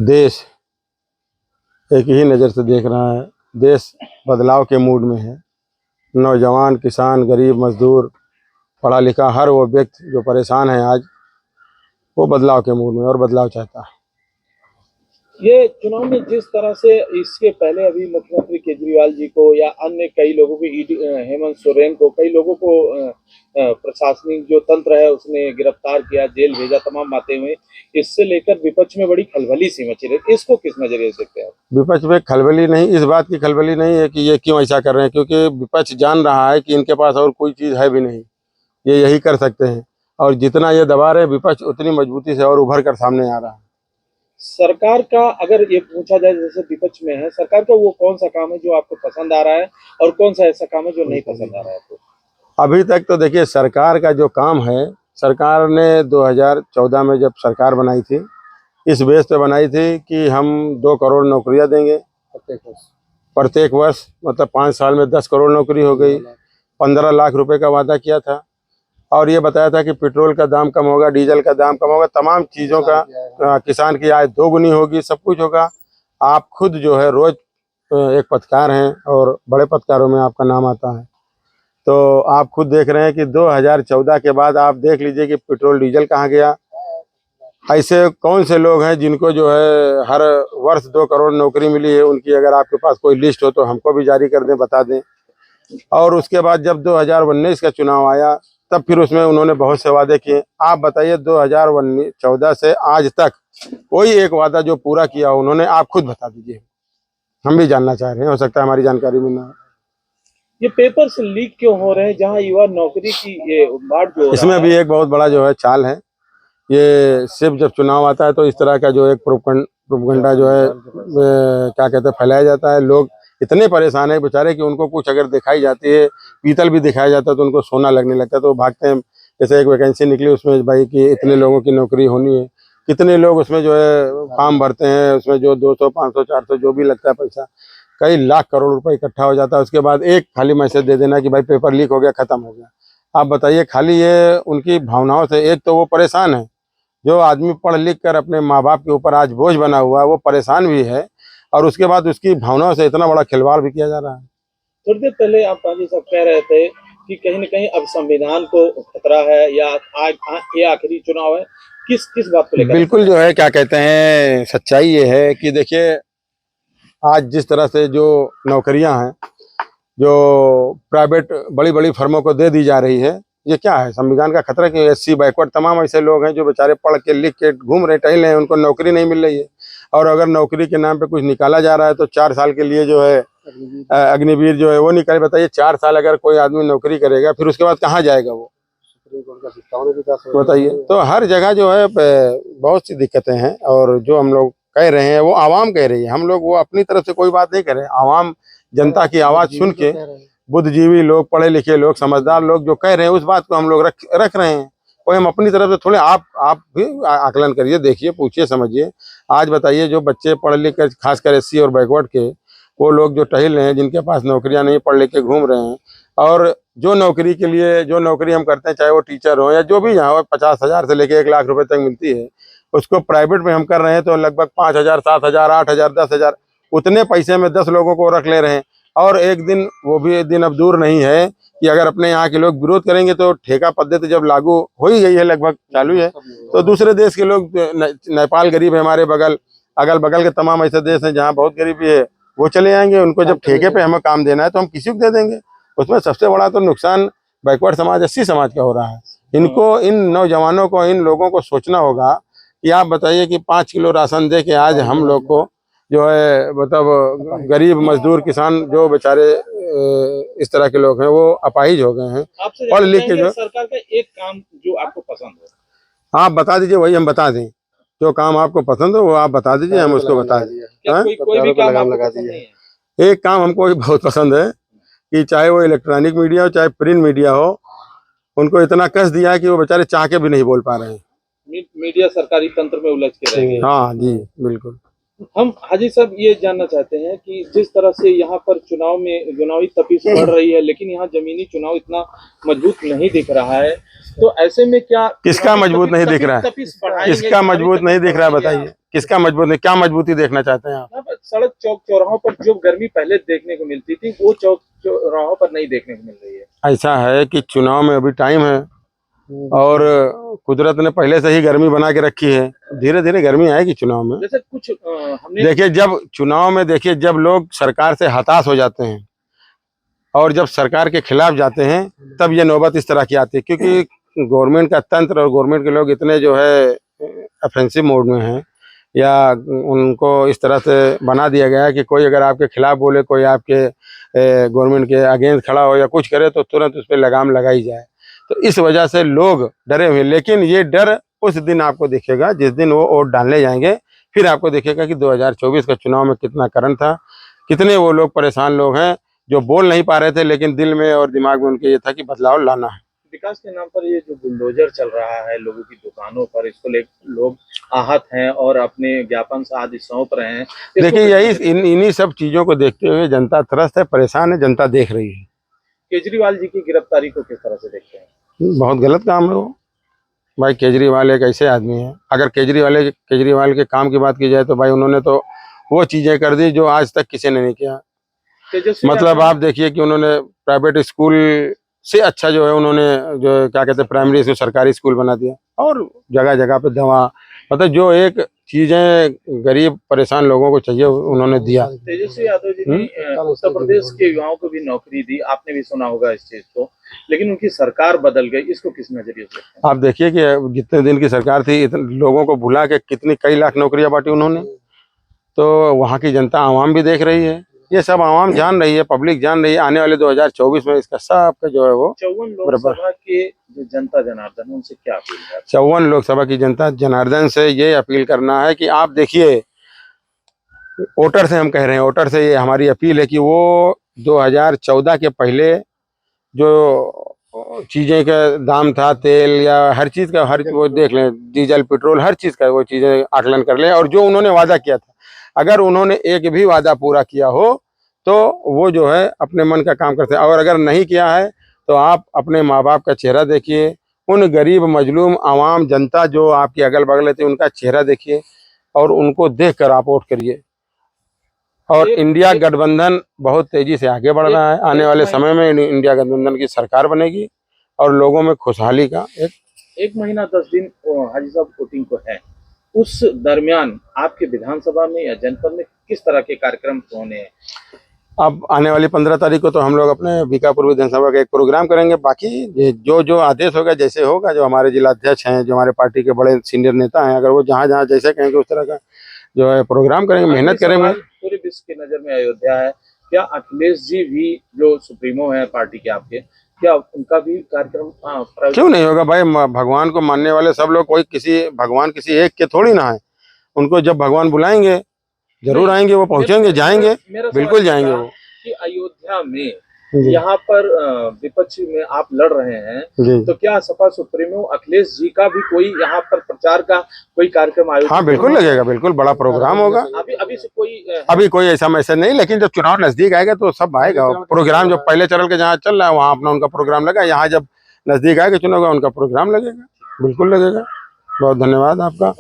देश एक ही नज़र से देख रहा है। देश बदलाव के मूड में है। नौजवान, किसान, गरीब, मजदूर, पढ़ा लिखा हर वो व्यक्ति जो परेशान है आज, वो बदलाव के मूड में और बदलाव चाहता है। ये चुनाव में जिस तरह से इसके पहले अभी मुख्यमंत्री केजरीवाल जी को या अन्य कई लोगों को हेमंत सोरेन को, कई लोगों को प्रशासनिक जो तंत्र है उसने गिरफ्तार किया, जेल भेजा, तमाम बातें हुई। इससे लेकर विपक्ष में बड़ी खलबली सी मची रही। इसको किस नजरिए से देखते हैं? विपक्ष में खलबली नहीं, इस बात की खलबली नहीं है कि ये क्यों ऐसा कर रहे हैं, क्योंकि विपक्ष जान रहा है कि इनके पास और कोई चीज़ है भी नहीं, ये यही कर सकते हैं। और जितना ये दबा रहे विपक्ष, उतनी मजबूती से और उभर कर सामने आ रहा है। सरकार का अगर ये पूछा जाए, जैसे विपक्ष में है, सरकार का वो कौन सा काम है जो आपको पसंद आ रहा है और कौन सा ऐसा काम है जो नहीं पसंद आ रहा है आपको? अभी तक तो देखिए, सरकार का जो काम है, सरकार ने 2014 में जब सरकार बनाई थी, इस बेस पे बनाई थी कि हम 2 करोड़ नौकरियां देंगे प्रत्येक वर्ष। मतलब 5 साल में 10 करोड़ नौकरी हो गई। 15 लाख रुपए का वादा किया था और ये बताया था कि पेट्रोल का दाम कम होगा, डीजल का दाम कम होगा, तमाम चीज़ों का, किसान की आय 2 गुनी होगी, सब कुछ होगा। आप खुद जो है रोज एक पत्रकार हैं और बड़े पत्रकारों में आपका नाम आता है, तो आप खुद देख रहे हैं कि 2014 के बाद आप देख लीजिए कि पेट्रोल डीजल कहाँ गया। ऐसे कौन से लोग हैं जिनको जो है हर वर्ष 2 करोड़ नौकरी मिली है? उनकी अगर आपके पास कोई लिस्ट हो तो हमको भी जारी कर दें, बता दें। और उसके बाद जब 2019 का चुनाव आया, तब फिर उसमें उन्होंने बहुत से वादे किए। आप बताइए 2014 से आज तक कोई एक वादा जो पूरा किया उन्होंने, आप खुद बता दीजिए, हम भी जानना चाह रहे हैं, हो सकता है हमारी जानकारी में ना हो। ये पेपर्स लीक क्यों हो रहे हैं जहां युवा नौकरी की ये बात जो हो रहा इसमें भी एक बहुत बड़ा जो है चाल है। ये सिर्फ जब चुनाव आता है तो इस तरह का जो एक प्रोपगंडा जो है क्या कहते हैं, फैलाया जाता है। लोग इतने परेशान है बेचारे कि उनको कुछ अगर दिखाई जाती है, पीतल भी दिखाया जाता है, तो उनको सोना लगने लगता है, तो भागते हैं। जैसे एक वैकेंसी निकली उसमें भाई कि इतने लोगों की नौकरी होनी है, कितने लोग उसमें जो है फॉर्म भरते हैं, उसमें जो 200, 500, 400 जो भी लगता है पैसा, कई लाख करोड़ रुपए इकट्ठा हो जाता है। उसके बाद एक खाली मैसेज दे देना कि भाई पेपर लीक हो गया, खत्म हो गया। आप बताइए, खाली ये उनकी भावनाओं से एक तो वो परेशान है, जो आदमी पढ़ लिख कर अपने माँ बाप के ऊपर आज बोझ बना हुआ है, वो परेशान भी है, और उसके बाद उसकी भावनाओं से इतना बड़ा खिलवाड़ भी किया जा रहा है। थोड़ी देर पहले आप जी सब कह रहे थे कि कहीं न कहीं अब संविधान को खतरा है या आज ये आखिरी चुनाव है। किस किस बात को लेकर? बिल्कुल जो है क्या कहते हैं, सच्चाई ये है कि देखिए, आज जिस तरह से जो नौकरियां हैं जो प्राइवेट बड़ी बड़ी फर्मों को दे दी जा रही है, ये क्या है? संविधान का खतरा कि SC बैकवर्ड तमाम ऐसे लोग हैं जो बेचारे पढ़ के लिख के घूम रहे, टहल रहे हैं, उनको नौकरी नहीं मिल रही है। और अगर नौकरी के नाम पे कुछ निकाला जा रहा है तो 4 साल के लिए जो है अग्निवीर जो है वो निकाले। बताइए, 4 साल अगर कोई आदमी नौकरी करेगा फिर उसके बाद कहाँ जाएगा वो? बताइए। तो हर जगह जो है बहुत सी दिक्कतें हैं, और जो हम लोग कह रहे हैं वो आवाम कह रही है। हम लोग वो अपनी तरफ से कोई बात नहीं कर रहे। आवाम जनता की आवाज सुन के, बुद्धिजीवी लोग, पढ़े लिखे लोग, समझदार लोग जो कह रहे हैं उस बात को हम लोग रख रहे हैं। कोई हम अपनी तरफ से थोड़े, आप भी आकलन करिए, देखिए, पूछिए, समझिए। आज बताइए, जो बच्चे पढ़ लिख कर, खासकर SC और बैकवर्ड के, वो लोग जो टहल रहे हैं, जिनके पास नौकरियां नहीं, पढ़ लिख के घूम रहे हैं, और जो नौकरी के लिए, जो नौकरी हम करते हैं, चाहे वो टीचर हो या जो भी यहाँ हो, 50,000 से लेके 1 लाख रुपए तक मिलती है, उसको प्राइवेट में हम कर रहे हैं तो लगभग 5,000, 7,000, 8,000, 10,000, उतने पैसे में 10 लोगों को रख ले रहे हैं। और एक दिन, वो भी एक दिन अब दूर नहीं है कि अगर अपने यहाँ के लोग विरोध करेंगे तो ठेका पद्धति जब लागू हो ही गई है, लगभग चालू है, तो दूसरे देश के लोग, नेपाल गरीब है हमारे बगल, अगल बगल के तमाम ऐसे देश हैं जहाँ बहुत गरीबी है, वो चले आएंगे। उनको जब ठेके पे हमें काम देना है तो हम किसी को दे देंगे। उसमें सबसे बड़ा तो नुकसान बैकवर्ड समाज, SC समाज का हो रहा है। इनको, इन नौजवानों को, इन लोगों को सोचना होगा कि आप बताइए कि 5 किलो राशन दे के आज हम लोग को जो है, मतलब गरीब, मजदूर, किसान जो बेचारे इस तरह के लोग हैं, वो अपाहिज हो गए हैं पढ़ लिख के। जो सरकार का एक काम जो आपको पसंद हो, आप बता दीजिए, वही हम बता दें। जो काम आपको पसंद हो वो आप बता दीजिए, हम उसको बता दें। कोई भी काम आपको पसंद नहीं है? एक काम हमको भी बहुत पसंद है कि चाहे वो इलेक्ट्रॉनिक मीडिया हो, चाहे प्रिंट मीडिया हो, उनको इतना कस दिया है कि वो बेचारे चाह के भी नहीं बोल पा रहे हैं। मीडिया सरकारी तंत्र में उलझ के रह गए। हाँ जी, बिल्कुल। हम हाजी साहब ये जानना चाहते हैं कि जिस तरह से यहाँ पर चुनाव में चुनावी तपीस बढ़ रही है, लेकिन यहाँ जमीनी चुनाव इतना मजबूत नहीं दिख रहा है, तो ऐसे में क्या किसका चुनावी मजबूत नहीं दिख रहा है? तपीस बढ़ाएंगे? किसका चुनावी मजबूत नहीं तपीस दिख रहा है बढ़ाएंगे बताइए? किसका मजबूत नहीं, क्या मजबूती देखना चाहते हैं आप? यहाँ पर सड़क चौक चौराहों पर जो गर्मी पहले देखने को मिलती थी, वो चौक चौराहों पर नहीं देखने को मिल रही है। ऐसा है कि चुनाव में अभी टाइम है और कुदरत ने पहले से ही गर्मी बना के रखी है, धीरे धीरे गर्मी आएगी चुनाव में। जैसे कुछ हमने देखिए, जब चुनाव में देखिए जब लोग सरकार से हताश हो जाते हैं और जब सरकार के खिलाफ जाते हैं, तब ये नौबत इस तरह की आती है, क्योंकि गवर्नमेंट का तंत्र और गवर्नमेंट के लोग इतने जो है ऑफेंसिव मोड में हैं, या उनको इस तरह से बना दिया गया है कि कोई अगर आपके खिलाफ बोले, कोई आपके गवर्नमेंट के अगेंस्ट खड़ा हो या कुछ करे, तो तुरंत उस पर लगाम लगाई जाए। तो इस वजह से लोग डरे हुए, लेकिन ये डर उस दिन आपको दिखेगा जिस दिन वो वोट डालने जाएंगे, फिर आपको दिखेगा कि 2024 का चुनाव में कितना करंट था, कितने वो लोग परेशान लोग हैं जो बोल नहीं पा रहे थे, लेकिन दिल में और दिमाग में उनके ये था कि बदलाव लाना है। विकास के नाम पर ये जो बुलडोजर चल रहा है लोगों की दुकानों पर, इसको लेकर लोग आहत हैं और अपने ज्ञापन आदि सौंप रहे हैं। देखिए, यही इन्हीं सब चीजों को देखते हुए जनता त्रस्त है, परेशान है, जनता देख रही है। केजरीवाल जी की गिरफ्तारी को किस तरह से देखते हैं? बहुत गलत काम है वो। भाई, केजरीवाल एक ऐसे आदमी है, अगर केजरीवाल के काम की बात की जाए तो भाई उन्होंने तो वो चीजें कर दी जो आज तक किसी ने नहीं किया। मतलब आप देखिए कि उन्होंने प्राइवेट स्कूल से अच्छा जो है उन्होंने जो क्या कहते हैं प्राइमरी स्कूल सरकारी स्कूल बना दिया, और जगह जगह पे दवा, मतलब जो एक चीजें गरीब परेशान लोगों को चाहिए उन्होंने दिया। तेजस्वी यादव जी ने उत्तर प्रदेश के युवाओं को भी नौकरी दी, आपने भी सुना होगा इस चीज को, लेकिन उनकी सरकार बदल गई, इसको किस नजरिए से देखते हैं? आप देखिए कि जितने दिन की सरकार थी, इतने लोगों को भुला के कितनी कई लाख नौकरियां बांटी उन्होंने। तो वहाँ की जनता आवाम भी देख रही है, ये सब आवाम जान रही है, पब्लिक जान रही है। आने वाले 2024 में इसका सबका जो है वो 54 लोकसभा के जो जनता जनार्दन, उनसे क्या अपील है? 54 लोकसभा की जनता जनार्दन से ये अपील करना है कि आप देखिए, वोटर से हम कह रहे हैं, वोटर से ये हमारी अपील है कि वो 2014 के पहले जो चीज़ें का दाम था, तेल या हर चीज़ का, हर वो देख लें, डीजल पेट्रोल हर चीज़ का वो चीज़ें आकलन कर लें, और जो उन्होंने वादा किया था, अगर उन्होंने एक भी वादा पूरा किया हो तो वो जो है अपने मन का काम करते हैं, और अगर नहीं किया है तो आप अपने माँ बाप का चेहरा देखिए, उन गरीब मजलूम आवाम जनता जो आपकी अगल बगल थी उनका चेहरा देखिए, और उनको देख कर आप वोट करिए। और इंडिया गठबंधन बहुत तेजी से आगे बढ़ रहा है, आने वाले समय में इंडिया गठबंधन की सरकार बनेगी और लोगों में खुशहाली का एक महीना 10 दिन हाजी साहब वोटिंग को है, उस दरमियान आपके विधानसभा में या जनपद में किस तरह के कार्यक्रम होने हैं? अब आने वाली 15 तारीख को तो हम लोग अपने बीकापुर विधानसभा का एक प्रोग्राम करेंगे, बाकी जो जो आदेश होगा, जैसे होगा, जो हमारे जिला अध्यक्ष हैं, जो हमारे पार्टी के बड़े सीनियर नेता हैं, अगर वो जहाँ जहाँ जैसे कहेंगे उस तरह का जो है प्रोग्राम करेंगे, मेहनत करेंगे। पूरे विश्व की नजर में अयोध्या है, क्या अखिलेश जी भी जो सुप्रीमो है पार्टी के आपके, क्या उनका भी कार्यक्रम क्यों नहीं होगा भाई? भगवान को मानने वाले सब लोग, कोई किसी भगवान किसी एक के थोड़ी ना है। उनको जब भगवान बुलाएंगे जरूर आएंगे, वो पहुंचेंगे, जाएंगे, बिल्कुल जाएंगे वो। कि अयोध्या में यहाँ पर विपक्ष में आप लड़ रहे हैं, तो क्या सपा सुप्रीमो अखिलेश जी का भी कोई यहाँ पर प्रचार का कोई कार्यक्रम आयोजित? हाँ, बिल्कुल लगेगा, बिल्कुल बड़ा प्रोग्राम होगा। अभी कोई ऐसा मैसेज नहीं, लेकिन जब चुनाव नजदीक आएगा तो सब आएगा प्रोग्राम। जो पहले चरण के जहाँ चल रहा है वहाँ अपना उनका प्रोग्राम लगा, यहाँ जब नजदीक आएगा चुनाव का उनका प्रोग्राम लगेगा, बिल्कुल लगेगा। बहुत धन्यवाद आपका।